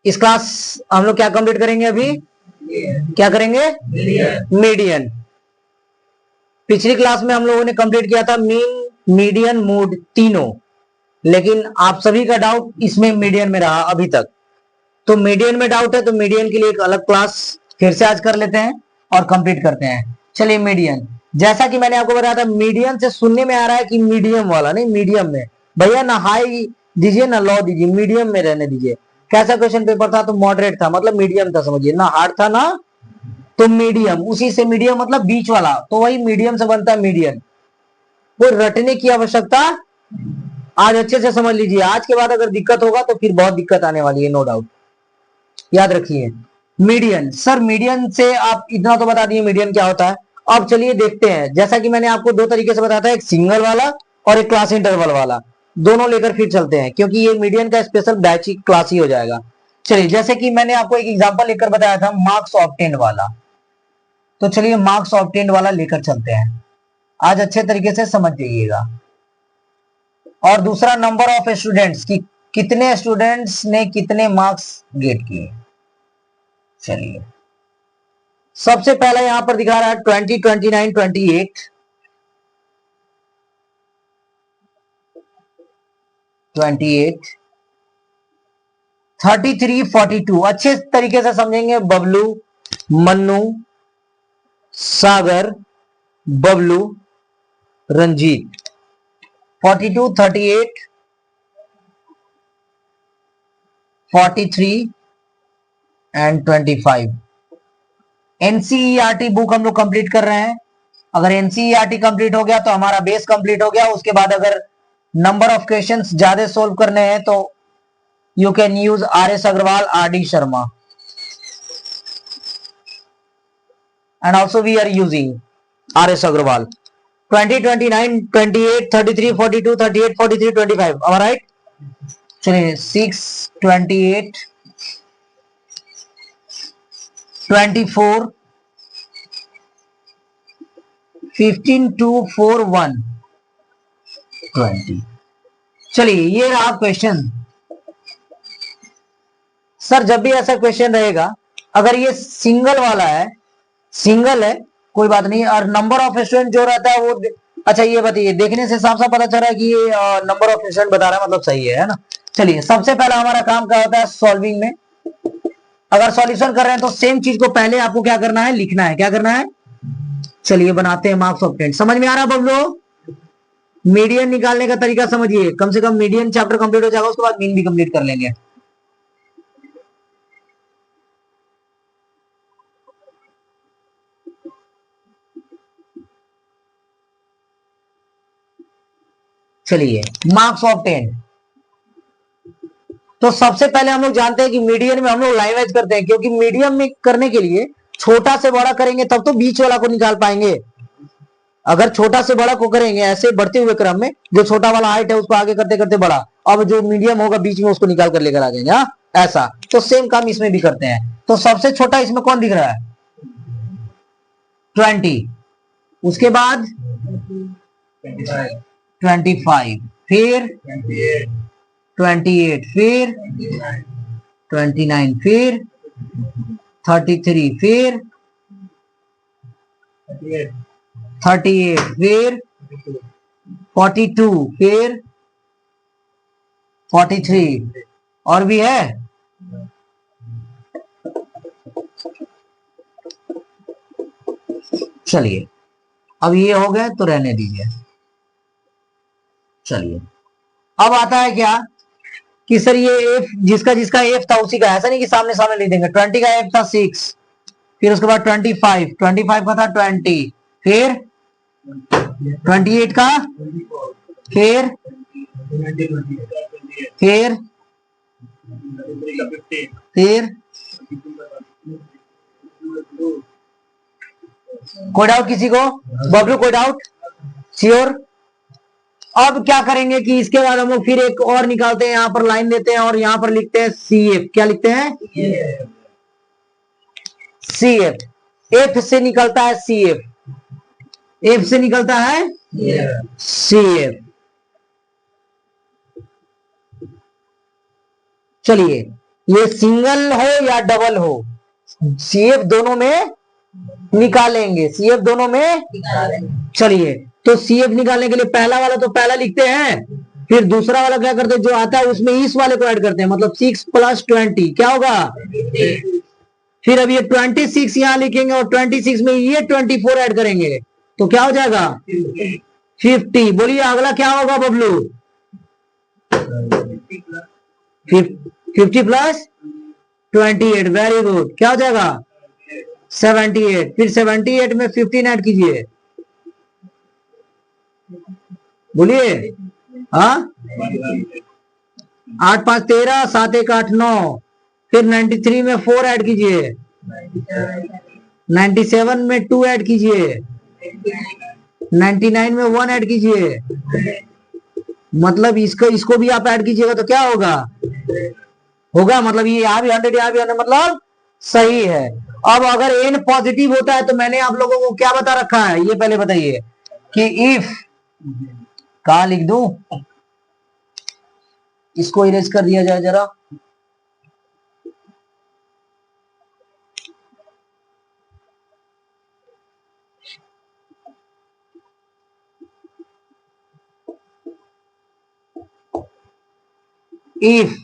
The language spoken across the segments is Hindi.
इस क्लास हम लोग क्या कंप्लीट करेंगे अभी? क्या करेंगे? मीडियन। पिछली क्लास में हम लोगों ने कंप्लीट किया था मीन, मीडियन, मोड तीनों, लेकिन आप सभी का डाउट इसमें मीडियन में रहा अभी तक। तो मीडियन में डाउट है तो मीडियन के लिए एक अलग क्लास फिर से आज कर लेते हैं और कंप्लीट करते हैं। चलिए मीडियन, जैसा कि मैंने आपको बताया था, मीडियन से सुनने में आ रहा है कि मीडियम वाला, नहीं मीडियम में। भैया ना हाई दीजिए ना लो दीजिए, मीडियम में रहने दीजिए। कैसा क्वेश्चन पेपर था? तो मॉडरेट था, मतलब मीडियम था, समझिए ना हार्ड था ना, तो मीडियम, उसी से मीडियम मतलब बीच वाला, तो वही मीडियम से बनता है मीडियन। कोई रटने की आवश्यकता, आज अच्छे से समझ लीजिए, आज के बाद अगर दिक्कत होगा तो फिर बहुत दिक्कत आने वाली है, नो डाउट। याद रखिए मीडियन। सर मीडियन से आप इतना तो बता दिए मीडियन क्या होता है। अब चलिए देखते हैं, जैसा कि मैंने आपको दो तरीके से बताया था, एक सिंगल वाला और एक क्लास इंटरवल वाला, दोनों लेकर फिर चलते हैं, क्योंकि ये मीडियन का स्पेशल बैच क्लास ही हो जाएगा। चलिए, जैसे कि मैंने आपको एक एग्जांपल लेकर बताया था मार्क्स ऑब्टेन्ड वाला, तो चलिए मार्क्स ऑब्टेन्ड वाला लेकर चलते हैं, आज अच्छे तरीके से समझ जाइएगा। और दूसरा नंबर ऑफ स्टूडेंट्स की, कितने स्टूडेंट्स ने कितने मार्क्स गेट किए। चलिए सबसे पहले यहां पर दिखा रहा है 20, 29, 28, 28, 33, 42। अच्छे तरीके से समझेंगे, Bablu, Mannu, Sagar, Bablu, Ranjit. 42, 38, 43 and 25। NCERT book हम लोग कंप्लीट कर रहे हैं। अगर एनसीईआरटी कंप्लीट हो गया तो हमारा बेस कंप्लीट हो गया। उसके बाद अगर नंबर ऑफ क्वेश्चंस ज्यादा सोल्व करने हैं तो you can use R S Agarwal, R D Sharma, and also we are using R S Agarwal. 20, 29, 28, 33, 42, 38, 43, 25। Am I right? चलिए 6, 28, 24, 15, 2, 4, 1, 20। चलिए ये रहा क्वेश्चन। सर जब भी ऐसा क्वेश्चन रहेगा, अगर ये सिंगल वाला है, सिंगल है कोई बात नहीं, और नंबर ऑफ स्टूडेंट जो रहता है वो, अच्छा ये बताइए, देखने से साफ साफ पता चल रहा है कि ये नंबर ऑफ स्टूडेंट बता रहा है, मतलब सही है ना। चलिए सबसे पहला हमारा काम क्या होता है सॉल्विंग में। अगर सॉल्यूशन कर रहे हैं तो सेम चीज को पहले आपको क्या करना है, लिखना है। क्या करना है? चलिए बनाते हैं मार्क्स ऑफ 10। समझ में आ रहा है बबलू? मीडियन निकालने का तरीका समझिए, कम से कम मीडियन चैप्टर कंप्लीट हो जाएगा, उसके बाद मीन भी कंप्लीट कर लेंगे। चलिए मार्क्स ऑफ 10, तो सबसे पहले हम लोग जानते हैं कि मीडियन में हम लोग लाइन वाइज करते हैं, क्योंकि मीडियम में करने के लिए छोटा से बड़ा करेंगे तब तो बीच वाला को निकाल पाएंगे। अगर छोटा से बड़ा को करेंगे ऐसे बढ़ते हुए क्रम में, जो छोटा वाला हाइट है उसको आगे करते करते बड़ा, अब जो मीडियम होगा बीच में उसको निकाल कर लेकर आ जाएंगे। हाँ ऐसा, तो सेम काम इसमें भी करते हैं। तो सबसे छोटा इसमें कौन दिख रहा है? 20, उसके बाद 25, फिर 28, फिर 29, फिर 33, फिर 38, फिर 42, फिर 43, और भी है। चलिए अब ये हो गए तो रहने दीजिए। चलिए अब आता है क्या कि सर ये एफ, जिसका जिसका एफ था उसी का, ऐसा नहीं कि सामने सामने लिख देंगे। 20 का एफ था 6, फिर उसके बाद 25, 25 का था 20, फिर 28 का, फिर 5, कोई डाउट किसी को? बबलू कोई डाउट? श्योर? अब क्या करेंगे कि इसके बाद हम लोग फिर एक और निकालते हैं, यहां पर लाइन देते हैं और यहां पर लिखते हैं सी एफ। क्या लिखते हैं? C F. एफ से निकलता है सी एफ, एफ से निकलता है सी एफ। चलिए ये सिंगल हो या डबल हो, सीएफ दोनों में निकालेंगे, सीएफ दोनों में। चलिए, तो सीएफ निकालने के लिए पहला वाला तो पहला लिखते हैं, फिर दूसरा वाला क्या करते हैं, जो आता है उसमें इस वाले को ऐड करते हैं, मतलब 6 + 20 क्या होगा। फिर अब ये 26 यहां लिखेंगे और 26 में ये 24 ऐड करेंगे तो क्या हो जाएगा 50। बोलिए अगला क्या होगा बबलू। 50 + 28, वेरी गुड, क्या हो जाएगा 78। फिर 78 में 15 ऐड कीजिए, बोलिए। हाँ, 8 5 13, 7 1 8 9। फिर 93 में 4 ऐड कीजिए, 97 में 2 ऐड कीजिए, 99 में 1 ऐड कीजिए, मतलब इसको भी आप ऐड कीजिएगा तो क्या होगा, मतलब ये यहाँ भी 100 यहाँ भी 100, मतलब सही है। अब अगर n पॉजिटिव होता है तो मैंने आप लोगों को क्या बता रखा है, ये पहले बताइए कि इफ, कहा लिख दूं, इसको इरेज कर दिया जाए जरा। इफ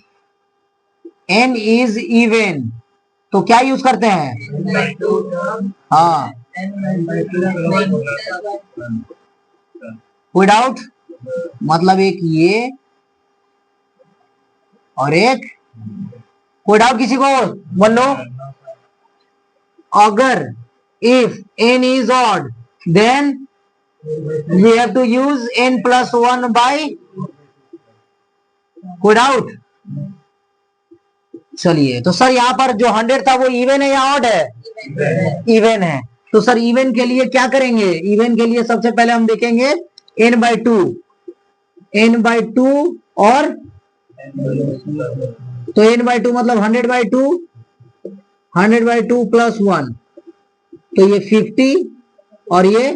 n इज इवन तो क्या यूज करते हैं, हाँ, कोई डाउट, मतलब एक ये और एक, कोई डाउट किसी को, बोल लो। अगर if n is odd then we have to use n + 1 by, कोई डाउट। चलिए, तो सर यहाँ पर जो 100 था वो इवन है या ऑड है, इवन है। तो सर इवन के लिए क्या करेंगे, इवन के लिए सबसे पहले हम देखेंगे n/2, n/2 और तो n/2 मतलब 100/2, 100/2 + 1 तो ये 50 और ये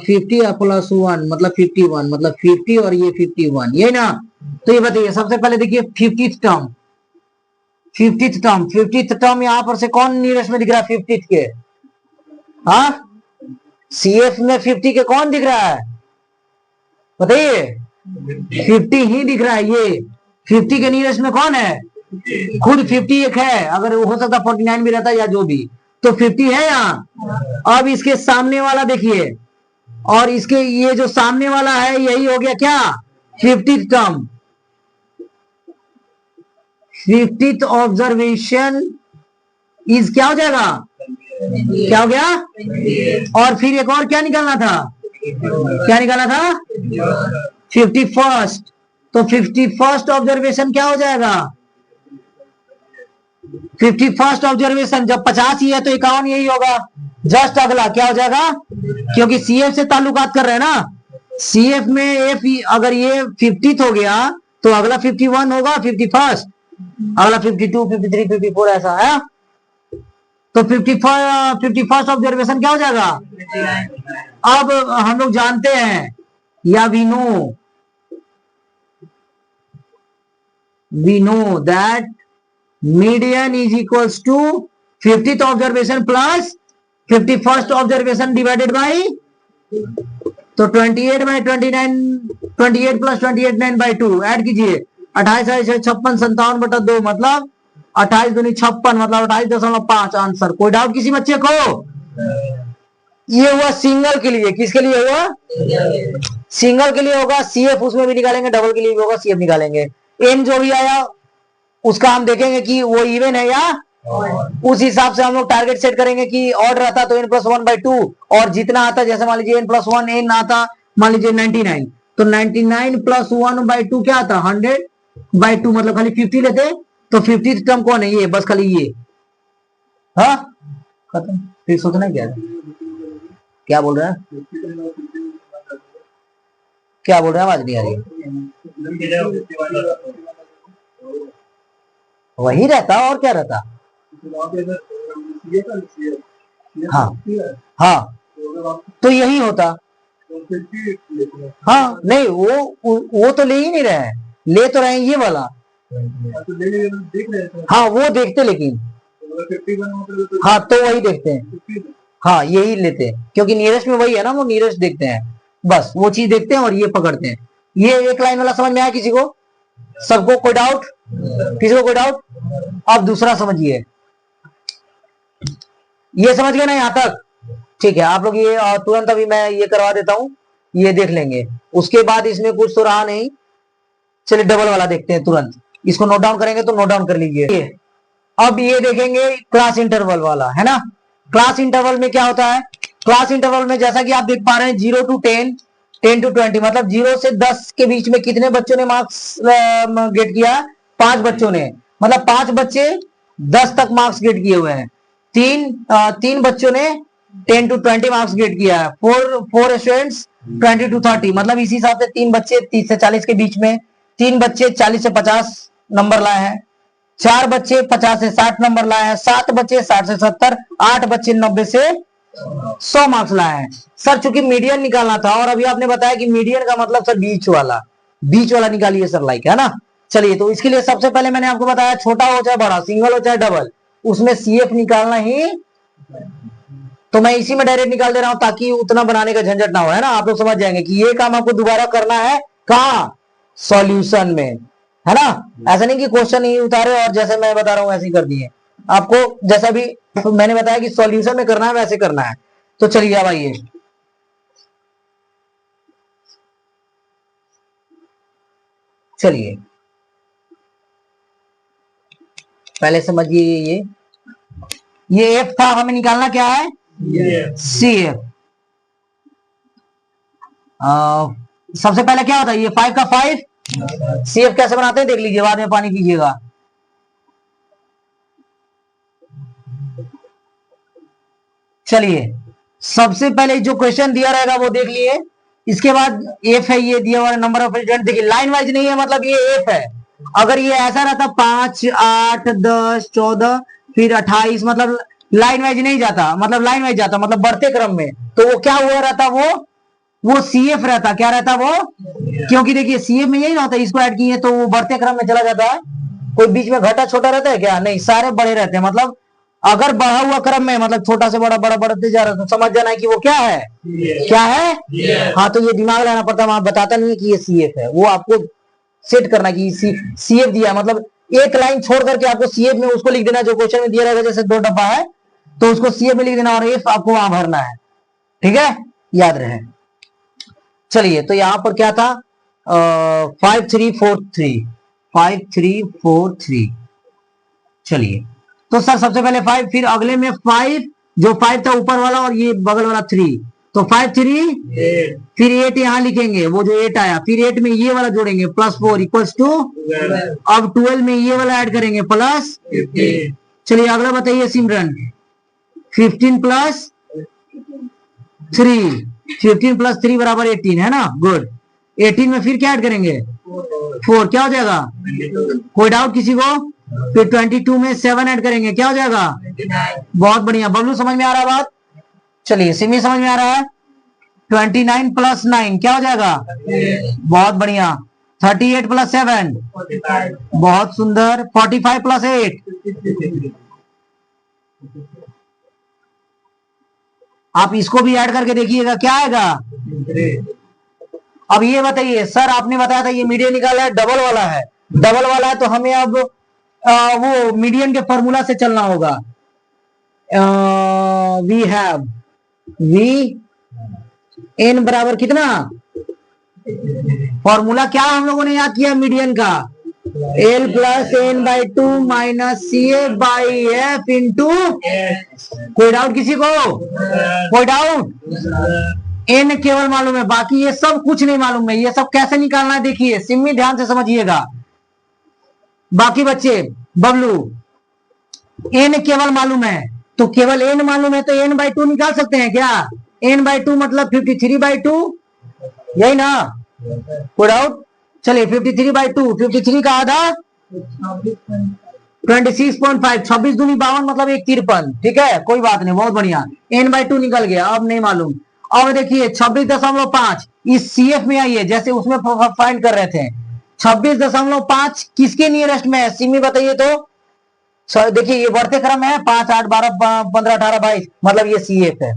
50 + 1 मतलब 51, मतलब 50 और ये 51, ये ना। तो ये बताइए सबसे पहले देखिए 50th टर्म, 50th टर्म यहां पर से कौन नियरेस्ट में दिख रहा है 50th के, हाँ, सीएफ में 50 के कौन दिख रहा है बताइए, 50 ही दिख रहा है। ये 50 के नियरेस्ट में कौन है, खुद 50 एक है, अगर हो सकता 49 भी रहता या जो भी, तो 50 है यहाँ। अब इसके सामने वाला देखिए, और इसके ये जो सामने वाला है यही हो गया क्या 50th term. 50th observation is क्या हो जाएगा, क्या हो गया, और फिर एक और क्या निकालना था, क्या निकालना था 51st, तो 51st ऑब्जर्वेशन क्या हो जाएगा, 51st ऑब्जर्वेशन जब 50 ही है तो 51 यही होगा। जस्ट अगला क्या हो जाएगा, क्योंकि सीएफ से ताल्लुकात कर रहे हैं ना, सीएफ में एफ अगर ये 50th हो गया तो अगला 51 होगा 51st, अगला 52 53 54 ऐसा है। तो 51st ऑब्जर्वेशन क्या हो जाएगा। अब हम लोग जानते हैं या we know that median is equals to 50th observation plus 51st observation divided by, तो 28/29, 28 + 28 9/2 ऐड कीजिए, 28 56 57/2 मतलब 28 दूनी 56 मतलब 28.5 आंसर। कोई डाउट किसी बच्चे को, ये हुआ सिंगल के लिए, किसके लिए हुआ, सिंगल के लिए होगा, सीएफ उसमें भी निकालेंगे, डबल के लिए भी होगा, सीएफ निकालेंगे। एन जो भी आया उसका हम देखेंगे कि वो इवन है या, उस हिसाब से हम लोग टारगेट सेट करेंगे कि ऑड रहता तो n + 1/2 और जितना आता, जैसे मान लीजिए n + 1 n आता, मान लीजिए 99 तो 99 + 1/2 क्या आता 100/2 मतलब खाली 50 लेते, तो 50th टर्म कौन है, ये बस खाली ये, हाँ खत्म, फिर सोचना क्या बोल रहा है, क्या बोल रहा है, आवाज नहीं आ रही, वही रहता और क्या रहता, हाँ हाँ, तो यही होता, हाँ नहीं वो तो ले ही नहीं रहे हैं, ले तो रहे हैं ये वाला, हाँ वो देखते, लेकिन हाँ तो वही देखते हैं, हाँ यही लेते हैं, क्योंकि नियरेस्ट में वही है ना, वो नियरेस्ट देखते हैं, बस वो चीज देखते हैं और ये पकड़ते हैं। ये एक लाइन वाला समझ में आया किसी को? सबको कोई डाउट? किसी को कोई डाउट? अब दूसरा समझिए, ये समझ गए ना यहां तक? ठीक है, आप लोग ये तुरंत अभी मैं ये करवा देता हूं, ये देख लेंगे, उसके बाद इसमें कुछ तो रहा नहीं। चलिए डबल वाला देखते हैं तुरंत, इसको नोट डाउन करेंगे तो नोट डाउन कर लीजिए। अब ये देखेंगे क्लास इंटरवल वाला, है ना? क्लास इंटरवल में क्या होता है? क्लास इंटरवल में जैसा कि आप देख पा रहे हैं 0 to 10, 10 to 20, मतलब 0 से 10 के बीच में कितने बच्चों ने मार्क्स गेट किया? 5 बच्चों ने, मतलब 5 बच्चे 10 तक मार्क्स गेट किए हुए हैं। तीन बच्चों ने 10 to 20 मार्क्स गेट किया है। फोर स्टूडेंट्स 20 to 30, मतलब इसी हिसाब से 3 बच्चे 30 से 40 के बीच में, 3 बच्चे 40 से 50 नंबर लाए हैं, 4 बच्चे 50 से 60 नंबर लाए हैं, 7 बच्चे 60 से 70, 8 बच्चे 90 से 100 मार्क्स लाए हैं। सर चूंकि मीडियन निकालना था, और अभी आपने बताया कि मीडियन का मतलब सर बीच वाला निकालिए सर, लाइक, है ना? चलिए, तो इसके लिए सबसे पहले मैंने आपको बताया, छोटा हो चाहे बड़ा, सिंगल हो चाहे डबल, उसमें सीएफ निकालना ही, तो मैं इसी में डायरेक्ट निकाल दे रहा हूं ताकि उतना बनाने का झंझट ना हो, है ना? आप लोग समझ जाएंगे कि ये काम आपको दोबारा करना है कहां? सॉल्यूशन में, है ना? ऐसा नहीं कि क्वेश्चन ही उतारे और जैसे मैं बता रहा हूं ऐसे ही कर दिए। आपको जैसा भी मैंने बताया कि सॉल्यूशन में करना है वैसे करना है। तो चलिए अब आइए, चलिए पहले समझिए, ये एफ था, हमें निकालना क्या है? C F. सबसे पहले क्या होता है? ये 5 का 5, सीएफ कैसे बनाते हैं देख लीजिए, बाद में पानी पीजिएगा। चलिए, सबसे पहले जो क्वेश्चन दिया रहेगा वो देख लिए, इसके बाद एफ है, ये दिया हुआ नंबर ऑफ स्टूडेंट, देखिए लाइन वाइज नहीं है, मतलब ये एफ है। अगर ये ऐसा रहता 5, 8, 10, 14, फिर 28, मतलब लाइन वाइज नहीं जाता, मतलब लाइन वाइज जाता, मतलब बढ़ते क्रम में, तो वो क्या हुआ रहता? वो सीएफ रहता। क्या रहता वो? क्योंकि देखिए सीएफ में यही ना होता है, इसको ऐड किए तो वो बढ़ते क्रम में चला जाता है। कोई बीच में घटा छोटा रहता है क्या? नहीं, सारे बड़े रहते हैं। मतलब अगर बढ़ा हुआ क्रम में, मतलब छोटा से बड़ा, बड़ा बढ़ते जा रहा है, तो समझ जाना है कि वो क्या है? क्या है? हाँ, तो ये दिमाग लाना पड़ता है, वहां बताता नहीं है कि ये सीएफ है, वो आपको सेट करना कि सीएफ दिया, मतलब एक लाइन छोड़ करके आपको सीएफ में उसको लिख देना जो क्वेश्चन में दिया रहेगा, जैसे 2 डब्बा है तो उसको सीएफ में लिख देना, और एफ आपको वहां भरना है। ठीक है, याद रहे। चलिए, तो यहां पर क्या था? 5 3 4 3, 5 3 4 3। चलिए, तो सर सबसे पहले 5, फिर अगले में 5, जो 5 था ऊपर वाला, और ये बगल वाला 3, तो 5 3, फिर 8 यहां लिखेंगे, वो जो 8 आया, फिर 8 में ये वाला जोड़ेंगे, +4 इक्वल्स टू, अब 12 में ये वाला ऐड करेंगे, +15। चलिए अगला बताइए सिमरन, 15 + 3, 15 + 3 बराबर 18, है ना? गुड। 18 में फिर क्या ऐड करेंगे? 4, क्या हो जाएगा? कोई डाउट किसी को? फिर 22 में 7 ऐड करेंगे, क्या हो जाएगा? 29। बहुत बढ़िया, बबलू समझ में आ रहा है बात? चलिए, सिमी समझ में आ रहा है? 29 + 9 क्या हो जाएगा? बहुत बढ़िया। 38 + 7, बहुत सुंदर। 45 + 8, आप इसको भी ऐड करके देखिएगा, क्या आएगा? अब ये बताइए, सर आपने बताया था ये मीडियन निकाला है, डबल वाला है, डबल वाला है, तो हमें अब वो मीडियन के फॉर्मूला से चलना होगा। वी हैव वी एन बराबर कितना? फॉर्मूला क्या हम लोगों ने याद किया मीडियन का? L + n/2 - CF/F इंटू, कोई डाउट किसी को? कोई डाउट? एन केवल मालूम है, बाकी ये सब कुछ नहीं मालूम है। ये सब कैसे निकालना है देखिए, सिम्मी ध्यान से समझिएगा। बाकी बच्चे, बबलू, एन केवल मालूम है, तो केवल एन मालूम है तो n/2 निकाल सकते हैं क्या? n/2 मतलब 53/2, यही ना? कोई डाउट? चलिए 53/2, 53 का आधा 26.5, 26 दूनी 52, मतलब 153। ठीक है, कोई बात नहीं, बहुत बढ़िया। n/2 निकल गया, अब नहीं मालूम। अब देखिए 26.5, इस सीएफ में आइए, जैसे उसमें फाइंड कर रहे थे, 26.5 किसके नियरेस्ट में है सिमी बताइए तो। देखिए ये बढ़ते क्रम है 5, 8, 12, 15, 18, 22 मतलब ये CF है।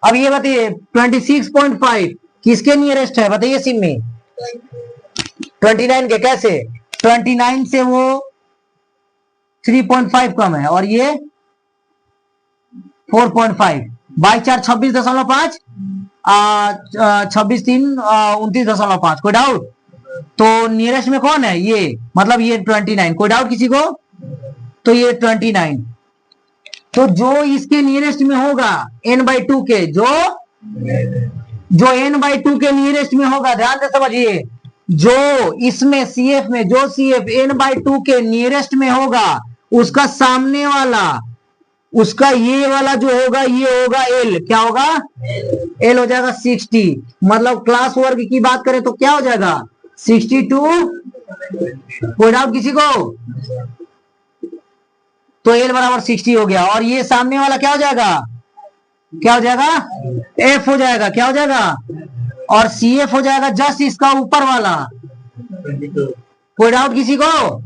अब ये बताइए 26.5 किसके नियरेस्ट है बताइए सिमी। 29 के कैसे 29 से वो 3.5 कम है और ये 4.5 बाई 4 26.5 26 3 29.5 कोई डाउट। तो नियरेस्ट में कौन है ये मतलब ये 29 कोई डाउट किसी को। तो ये 29 तो जो इसके नियरेस्ट में होगा n/2 के जो n/2 के नियरेस्ट में होगा ध्यान से समझिए। जो इसमें CF में जो CF n/2 के नियरेस्ट में होगा उसका सामने वाला उसका ये वाला जो होगा ये होगा L क्या होगा L हो जाएगा 60 मतलब क्लास वर्ग की बात करें तो क्या हो जाएगा 62 कोई डाउट किसी को। तो L बराबर 60 हो गया और ये सामने वाला क्या हो जाएगा F हो जाएगा क्या हो जाएगा और CF हो जाएगा जस्ट इसका ऊपर वाला। कोई डाउट किसी को।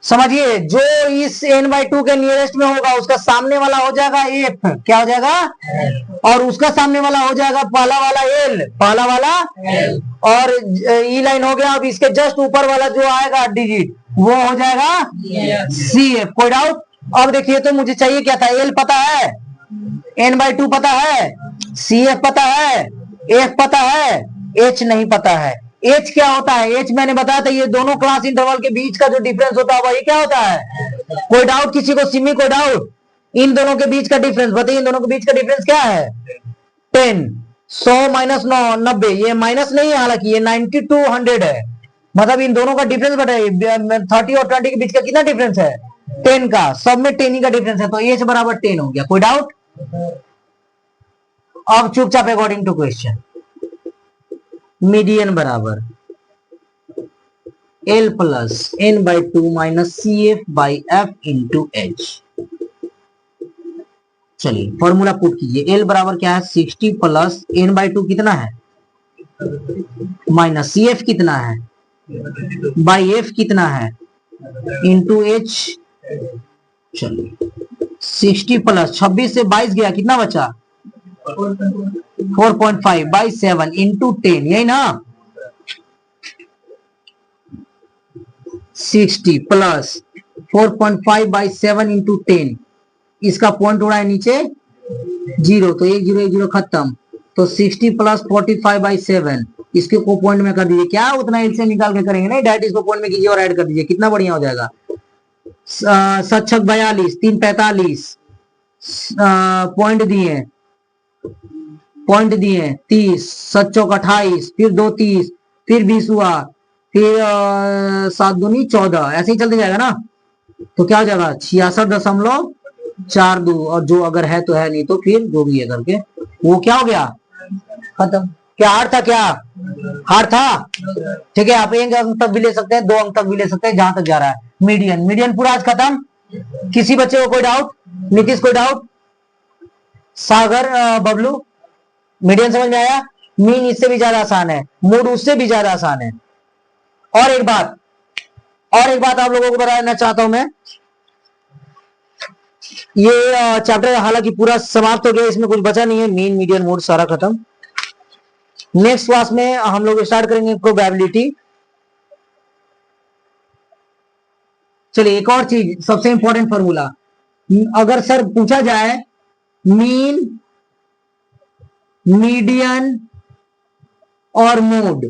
समझिए जो इस n/2 के नियरेस्ट में होगा उसका सामने वाला हो जाएगा F क्या हो जाएगा और उसका सामने वाला हो जाएगा पहला वाला L और E लाइन हो गया। अब इसके जस्ट ऊपर वाला जो आएगा डिजिट वो हो जाएगा CF कोई डाउट। अब देखिए तो मुझे चाहिए क्या था L पता है n/2 पता है CF पता है F पता है H नहीं पता है। H क्या होता है H मैंने बताया था ये दोनों क्लास इंटरवल के बीच का जो डिफरेंस होता है वही क्या होता है। कोई डाउट किसी को सिमी कोई डाउट। इन दोनों के बीच का डिफरेंस बताइए इन दोनों के बीच का डिफरेंस क्या है 10 100 माइनस 9 90 ये माइनस नहीं है हालांकि ये 90 to 100 है मतलब इन दोनों का डिफरेंस बताइए 30 और 20 के बीच का कितना डिफरेंस है 10 का सब में 10 ही का डिफरेंस है तो H बराबर 10 हो गया कोई डाउट। अब चुपचाप अकॉर्डिंग टू क्वेश्चन मीडियन बराबर L plus n/2 minus CF by F into H। चलिए फॉर्मूला पुट कीजिए L बराबर क्या है 60 प्लस n/2 कितना है माइनस CF कितना है बाई F कितना है इंटू H। चलिए 60 प्लस 26 से 22 गया कितना बचा 4.5 बाई 7 इंटू 10 यही ना 60 प्लस 4.5 बाई 7 इंटू 10 इसका पॉइंट उड़ा है नीचे 0 तो 1 0 1 0 खत्म तो 60 प्लस 45 बाई 7 इसके को पॉइंट में कर दीजिए क्या उतना एलसीएम निकाल के करेंगे नहीं डायरेक्ट इसको पॉइंट में कीजिए और ऐड कर दीजिए कितना बढ़िया हो जाएगा 7 6 42 3 45 पॉइंट दिए 30 7 चौक 28 फिर 2 30 फिर 20 हुआ फिर 7 दूनी 14 ऐसे ही चलते जाएगा ना तो क्या हो जाएगा 66.42 और जो अगर है तो है नहीं तो फिर जो भी है करके वो क्या हो गया खत्म। क्या हार्ड था ठीक है। आप 1 अंक तक भी ले सकते हैं 2 अंक तक भी ले सकते हैं जहां तक जा रहा है। मीडियन पूरा आज खत्म। किसी बच्चे को कोई डाउट नीतीश कोई डाउट सागर बबलू मीडियन समझ में आया। मीन इससे भी ज्यादा आसान है मोड उससे भी ज्यादा आसान है। और एक बात आप लोगों को बताना चाहता हूं मैं ये चैप्टर हालांकि पूरा समाप्त हो गया इसमें कुछ बचा नहीं है मीन मीडियन मोड सारा खत्म। नेक्स्ट क्लास में हम लोग स्टार्ट करेंगे प्रोबेबिलिटी। चलिए एक और चीज सबसे इंपॉर्टेंट फॉर्मूला अगर सर पूछा जाए मीन मीडियन और मोड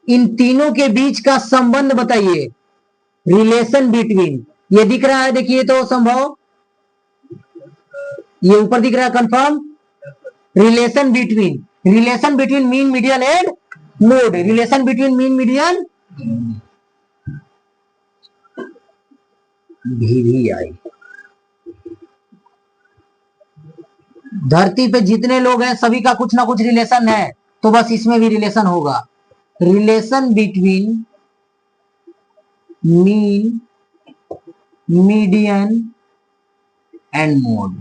इन तीनों के बीच का संबंध बताइए रिलेशन बिटवीन ये दिख रहा है देखिए तो संभव ये ऊपर दिख रहा है confirm relation between mean median and mode relation between mean median भी आई। धरती पे जितने लोग हैं सभी का कुछ ना कुछ रिलेशन है तो बस इसमें भी रिलेशन होगा relation between mean median and mode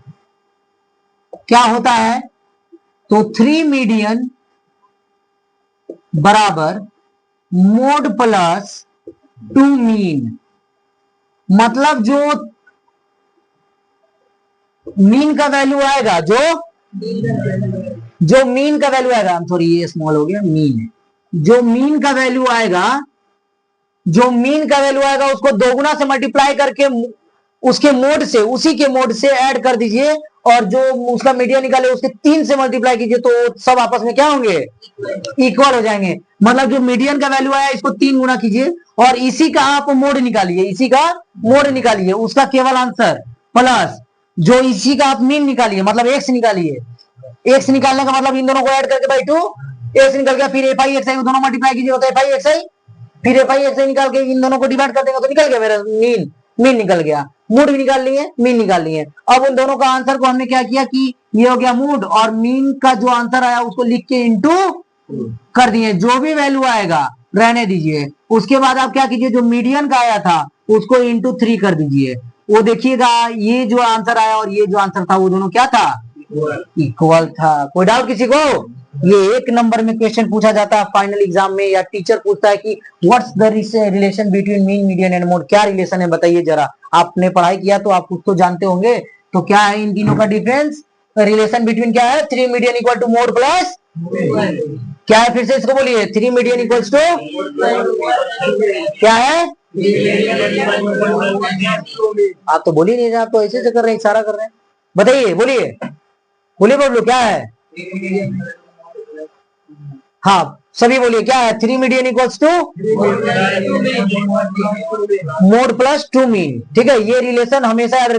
क्या होता है तो 3 मीडियन बराबर मोड प्लस टू मीन, मतलब जो मीन का वैल्यू आएगा, जो मीन का वैल्यू आएगा, सॉरी ये स्मॉल हो गया, मीन है, जो मीन का वैल्यू आएगा, जो मीन का वैल्यू आएगा उसको दोगुना से मल्टीप्लाई करके उसके मोड से, उसी के मोड से ऐड कर दीजिए, और जो उसका मीडियन निकाले उसके 3 से मल्टीप्लाई कीजिए, तो सब आपस में क्या होंगे, इक्वल हो जाएंगे। मतलब जो मीडियन का वैल्यू आया इसको 3 गुना कीजिए और इसी का आप मोड निकालिए, इसी का मोड निकालिए, उसका केवल आंसर प्लस जो इसी का आप मीन निकालिए, मतलब एक्स निकालिए, एक्स निकालने का मतलब इन दोनों को ऐड करके बाई 2 एक्स निकल गया, फिर एफ आई एक्स आई दोनों मल्टीप्लाई कीजिए, होता है एफ आई एक्स आई, फिर एफ आई एक्स आई निकाल के इन दोनों को डिवाइड कर देंगे तो निकल गया मेरा मीन, मीन निकल गया, मूड भी निकाल लिए, मीन निकाल लिए। अब उन दोनों का आंसर को हमने क्या किया कि ये हो गया मूड, और मीन का जो आंसर आया उसको लिख के इंटू कर दिए, जो भी वैल्यू आएगा रहने दीजिए। उसके बाद आप क्या कीजिए, जो मीडियन का आया था उसको इंटू 3 कर दीजिए, वो देखिएगा ये जो आंसर आया और ये जो आंसर था वो दोनों क्या था, इक्वल था। कोई डाउट किसी को? ये 1 नंबर में क्वेश्चन पूछा जाता है फाइनल एग्जाम में, या टीचर पूछता है कि what's the relation between mean, median and mode, क्या रिलेशन है बताइए जरा। आपने पढ़ाई किया तो आप कुछ तो जानते होंगे, तो क्या है इन तीनों का डिफरेंस, रिलेशन बिटवीन क्या है, 3 median equal to mode plus क्या है, फिर से इसको बोलिए, 3 मीडियन इक्वल्स टू क्या है, आप तो बोल ही नहीं रहे, आप तो ऐसे से कर रहे हैं, इशारा कर रहे हैं, बताइए, बोलिए बोलिए बबलू क्या है, हाँ सभी बोलिए क्या है, 3 median equals to mode plus two mean, ठीक है, ये रिलेशन हमेशा याद रखिए।